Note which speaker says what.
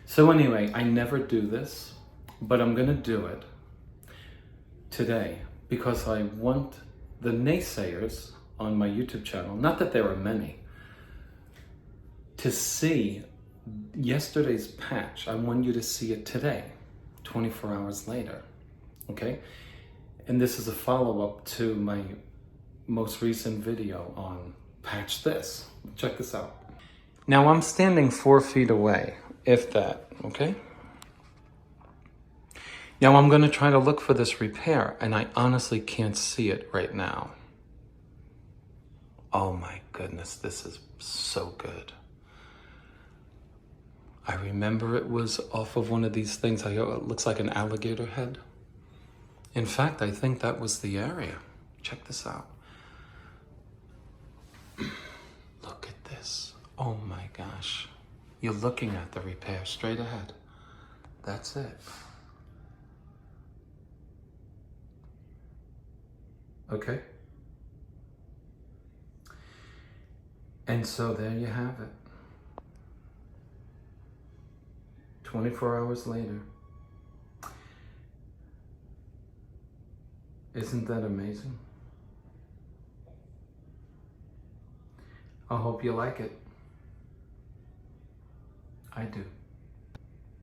Speaker 1: So anyway, I never do this, but I'm gonna do it today because I want the naysayers on my YouTube channel, not that there are many, to see yesterday's patch. I want you to see it today, 24 hours later, okay? And this is a follow-up to my most recent video on patch this. Check this out. Now I'm standing 4 feet away, if that, okay? Now I'm gonna try to look for this repair, and I honestly can't see it right now. Oh my goodness, this is so good. I remember it was off of one of these things. It looks like an alligator head. In fact, I think that was the area. Check this out. Look at this. Oh my gosh. You're looking at the repair straight ahead. That's it. Okay. And so there you have it. 24 hours later. Isn't that amazing? I hope you like it. I do.